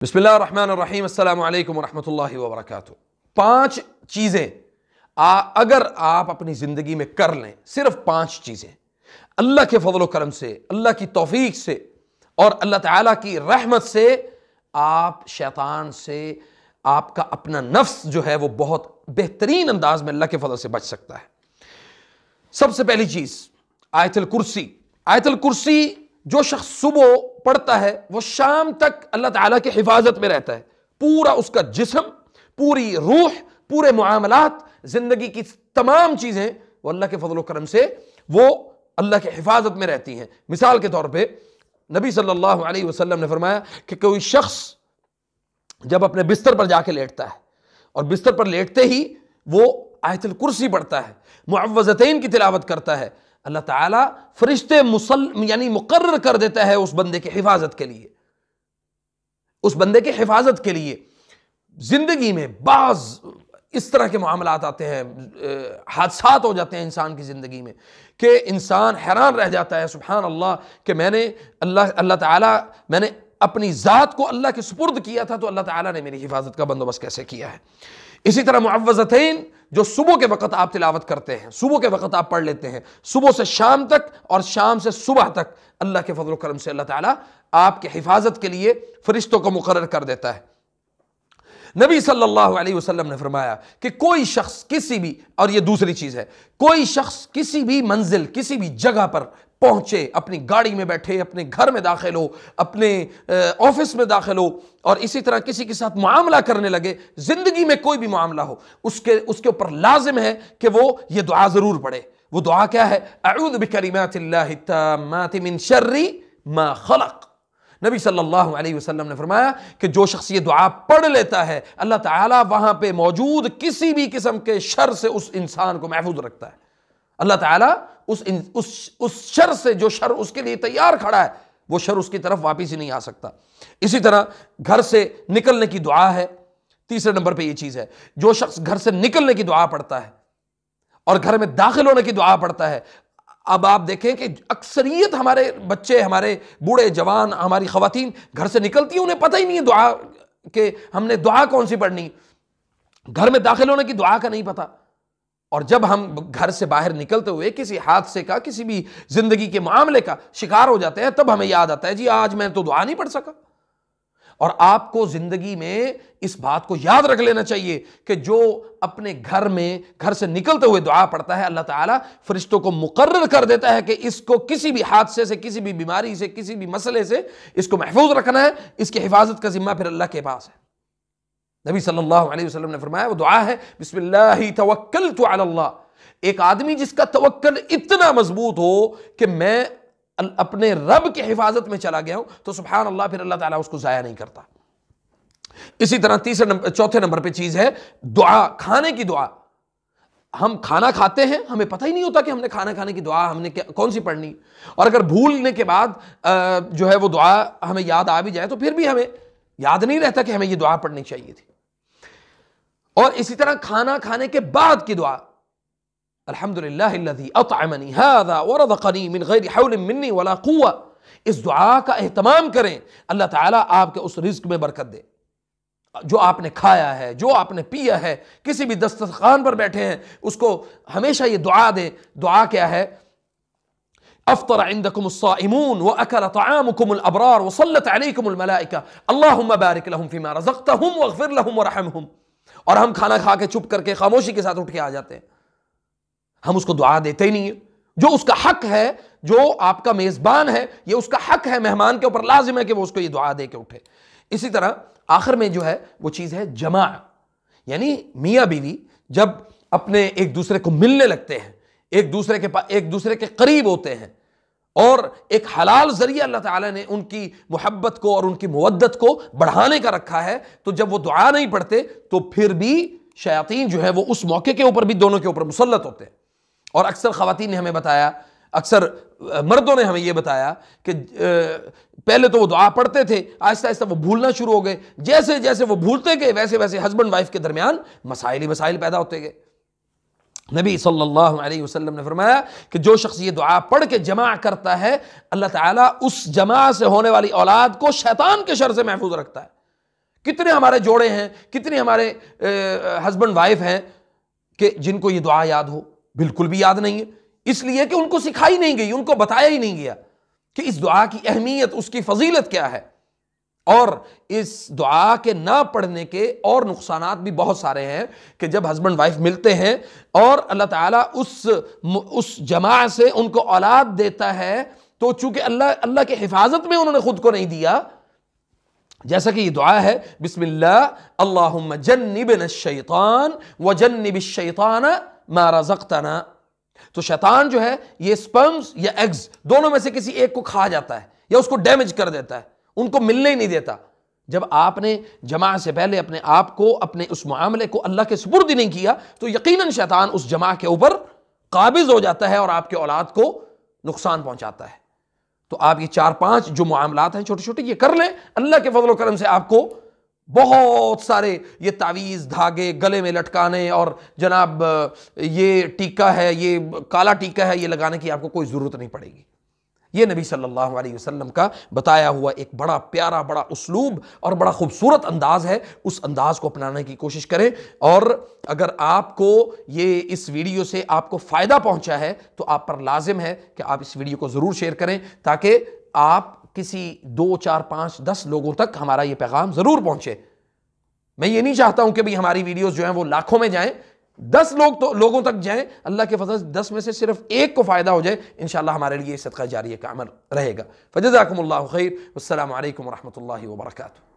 بسم اللہ الرحمن الرحیم، السلام علیکم ورحمۃ اللہ وبرکاتہ۔ 5 چیزیں اگر آپ اپنی زندگی میں کر لیں، صرف 5 چیزیں اللہ کے فضل و کرم سے، اللہ کی توفیق سے اور اللہ تعالیٰ کی رحمت سے آپ شیطان سے، آپ کا اپنا نفس جو ہے وہ بہت بہترین انداز میں اللہ کے فضل سے بچ سکتا ہے۔ سب سے پہلی چیز آیت الکرسی۔ آیت الکرسی جو شخص صبح پڑھتا ہے وہ شام تک اللہ تعالیٰ کی حفاظت میں رہتا ہے۔ پورا اس کا جسم، پوری روح، پورے معاملات، زندگی کی تمام چیزیں وہ اللہ کے فضل و کرم سے وہ اللہ کی حفاظت میں رہتی ہیں۔ مثال کے طور پہ نبی صلی اللہ علیہ وسلم نے فرمایا کہ کوئی شخص جب اپنے بستر پر جا کے لیٹتا ہے اور بستر پر لیٹتے ہی وہ آیت الکرسی پڑھتا ہے، معوذتین کی تلاوت کرتا ہے، اللہ تعالیٰ فرشتے مقرر کر دیتا ہے اس بندے کی حفاظت کے لیے، اس بندے کی حفاظت کے لیے۔ زندگی میں بعض اس طرح کے معاملات آتے ہیں، حادثات ہو جاتے ہیں انسان کی زندگی میں کہ انسان حیران رہ جاتا ہے، سبحان اللہ، کہ میں نے اپنی ذات کو اللہ کے سپرد کیا تھا تو اللہ تعالیٰ نے میری حفاظت کا بندوبست کیسے کیا ہے۔ اسی طرح معوذتین جو صبح کے وقت آپ تلاوت کرتے ہیں، صبح کے وقت آپ پڑھ لیتے ہیں، صبح سے شام تک اور شام سے صبح تک اللہ کے فضل و کرم سے اللہ تعالیٰ آپ کے حفاظت کے لیے فرشتوں کو مقرر کر دیتا ہے۔ نبی صلی اللہ علیہ وسلم نے فرمایا کہ کوئی شخص کسی بھی، اور یہ دوسری چیز ہے، کوئی شخص کسی بھی منزل، کسی بھی جگہ پر پہنچے، اپنی گاڑی میں بیٹھے، اپنے گھر میں داخل ہو، اپنے آفس میں داخل ہو، اور اسی طرح کسی کے ساتھ معاملہ کرنے لگے، زندگی میں کوئی بھی معاملہ ہو، اس کے اوپر لازم ہے کہ وہ یہ دعا ضرور پڑھے۔ وہ دعا کیا ہے؟ اعوذ بکلمات اللہ التامات من شر ما خلق۔ نبی صلی اللہ علیہ وسلم نے فرمایا کہ جو شخص یہ دعا پڑھ لیتا ہے، اللہ تعالیٰ وہاں پہ موجود کسی بھی قسم کے شر سے اس انسان کو محفوظ رکھتا ہے۔ اللہ تعالیٰ اس شر سے، جو شر اس کے لیے تیار کھڑا ہے، وہ شر اس کی طرف واپس ہی نہیں آ سکتا۔ اسی طرح گھر سے نکلنے کی دعا ہے، تیسرے نمبر پہ یہ چیز ہے، جو شخص گھر سے نکلنے کی دعا پڑھتا ہے اور گھر میں داخل ہونے کی دعا پڑھتا ہے۔ اب آپ دیکھیں کہ اکثریت ہمارے بچے، ہمارے بوڑھے جوان، ہماری خواتین گھر سے نکلتی ہیں، انہیں پتہ ہی نہیں ہے دعا کہ ہم نے دعا کون سی پڑھنی، گھر میں داخل ہونے کی دعا کا نہیں پتہ۔ اور جب ہم گھر سے باہر نکلتے ہوئے کسی حادثے کا، کسی بھی زندگی کے معاملے کا شکار ہو جاتے ہیں، تب ہمیں یاد آتا ہے جی آج میں تو دعا نہیں پڑھ سکا۔ اور آپ کو زندگی میں اس بات کو یاد رکھ لینا چاہیے کہ جو اپنے گھر سے نکلتے ہوئے دعا پڑھتا ہے، اللہ تعالیٰ فرشتوں کو مقرر کر دیتا ہے کہ اس کو کسی بھی حادثے سے، کسی بھی بیماری سے، کسی بھی مسئلے سے اس کو محفوظ رکھنا ہے۔ اس کی حفاظت کا ذمہ پھر اللہ کے پاس ہے۔ نبی صلی اللہ علیہ وسلم نے فرمایا، وہ دعا ہے بسم اللہ توکلت علی اللہ۔ ایک آدمی جس کا توکل اتنا مضبوط ہو کہ میں اپنے رب کی حفاظت میں چلا گیا ہوں، تو سبحان اللہ، پھر اللہ تعالیٰ اس کو ضائع نہیں کرتا۔ اسی طرح چوتھے نمبر پہ چیز ہے دعا، کھانے کی دعا۔ ہم کھانا کھاتے ہیں، ہمیں پتہ ہی نہیں ہوتا کہ ہم نے کھانا کھانے کی دعا ہم نے کون سی پڑھنی، اور اگر بھولنے کے بعد جو ہے وہ دعا ہمیں یاد آ بھی جائے تو پھر بھی ہمیں یاد نہیں رہتا کہ ہمیں یہ دعا پڑھنی چاہیے تھی۔ اور اسی طرح کھانا کھانے کے بعد کی دعا، الحمدللہ الذی اطعمنی ھذا ورزقنی من غیر حول منی ولا قوہ۔ اس دعا کا اہتمام کریں، اللہ تعالیٰ آپ کے اس رزق میں برکت دے۔ جو آپ نے کھایا ہے، جو آپ نے پیا ہے، کسی بھی دسترخوان پر بیٹھے ہیں، اس کو ہمیشہ یہ دعا دیں۔ دعا کیا ہے؟ افطر عندكم الصائمون واكل طعامكم الابرار وصلت عليكم الملائكه اللهم بارك لهم فيما رزقتهم واغفر لهم وارحمهم۔ اور ہم کھانا کھا کے چپ کر کے خاموشی کے ساتھ اٹھ کے آ جاتے ہیں، ہم اس کو دعا دیتے ہی نہیں ہیں۔ جو اس کا حق ہے، جو آپ کا میزبان ہے، یہ اس کا حق ہے، مہمان کے اوپر لازم ہے کہ وہ اس کو یہ دعا دے کے اٹھے۔ اسی طرح آخر میں جو ہے وہ چیز ہے جماع، یعنی میاں بیوی جب اپنے ایک دوسرے کو ملنے لگتے ہیں، ایک دوسرے کے قریب ہوتے ہیں، اور ایک حلال ذریعہ اللہ تعالیٰ نے ان کی محبت کو اور ان کی مودت کو بڑھانے کا رکھا ہے، تو جب وہ دعا نہیں پڑھتے تو پھر بھی شیاطین جو ہے وہ اس موقع کے اوپر بھی دونوں کے اوپر مسلط ہوتے ہیں۔ اور اکثر خواتین نے ہمیں بتایا، اکثر مردوں نے ہمیں یہ بتایا کہ پہلے تو وہ دعا پڑھتے تھے، آہستہ آہستہ وہ بھولنا شروع ہو گئے، جیسے جیسے وہ بھولتے گئے ویسے ویسے ہسبینڈ وائف کے درمیان مسائل ہی مسائل پیدا ہوتے گئے۔ نبی صلی اللہ علیہ وسلم نے فرمایا کہ جو شخص یہ دعا پڑھ کے جمع کرتا ہے، اللہ تعالیٰ اس جمع سے ہونے والی اولاد کو شیطان کے شر سے محفوظ رکھتا ہے۔ کتنے ہمارے جوڑے ہیں، کتنے ہمارے ہسبینڈ وائف ہیں کہ جن کو یہ دعا یاد ہو؟ بالکل بھی یاد نہیں ہے، اس لیے کہ ان کو سکھائی نہیں گئی، ان کو بتایا ہی نہیں گیا کہ اس دعا کی اہمیت، اس کی فضیلت کیا ہے۔ اور اس دعا کے نہ پڑھنے کے اور نقصانات بھی بہت سارے ہیں کہ جب ہسبینڈ وائف ملتے ہیں اور اللہ تعالیٰ اس جماع سے ان کو اولاد دیتا ہے، تو چونکہ اللہ کے حفاظت میں انہوں نے خود کو نہیں دیا، جیسا کہ یہ دعا ہے بسم اللہ اللہم جنبنا الشیطان وجنب الشیطان ما رزقتنا، تو شیطان جو ہے یہ سپرمز یا ایگز دونوں میں سے کسی ایک کو کھا جاتا ہے یا اس کو ڈیمیج کر دیتا ہے، ان کو ملنے ہی نہیں دیتا۔ جب آپ نے جماع سے پہلے اپنے آپ کو، اپنے اس معاملے کو اللہ کے سپرد ہی نہیں کیا، تو یقیناً شیطان اس جماع کے اوپر قابض ہو جاتا ہے اور آپ کے اولاد کو نقصان پہنچاتا ہے۔ تو آپ یہ 4-5 جو معاملات ہیں چھوٹے چھوٹے یہ کر لیں، اللہ کے فضل و کرم سے آپ کو بہت سارے یہ تعویذ، دھاگے گلے میں لٹکانے اور جناب یہ ٹیکا ہے، یہ کالا ٹیکا ہے، یہ لگانے کی آپ کو کوئی ضرورت نہیں پڑے گی۔ یہ نبی صلی اللہ علیہ وسلم کا بتایا ہوا ایک بڑا پیارا، بڑا اسلوب اور بڑا خوبصورت انداز ہے، اس انداز کو اپنانے کی کوشش کریں۔ اور اگر آپ کو یہ اس ویڈیو سے آپ کو فائدہ پہنچا ہے تو آپ پر لازم ہے کہ آپ اس ویڈیو کو ضرور شیئر کریں، تاکہ آپ کسی 2 4 5 10 لوگوں تک ہمارا یہ پیغام ضرور پہنچے۔ میں یہ نہیں چاہتا ہوں کہ بھی ہماری ویڈیوز جو ہیں وہ لاکھوں میں جائیں، 10 لوگوں تک جائیں، اللہ کے فضل سے 10 میں سے صرف ایک کو فائدہ ہو جائے، انشاءاللہ ہمارے لیے صدقہ جاریہ کا عمل رہے گا۔ فجزاکم اللہ خیر، والسلام علیکم ورحمۃ اللہ وبرکاتہ۔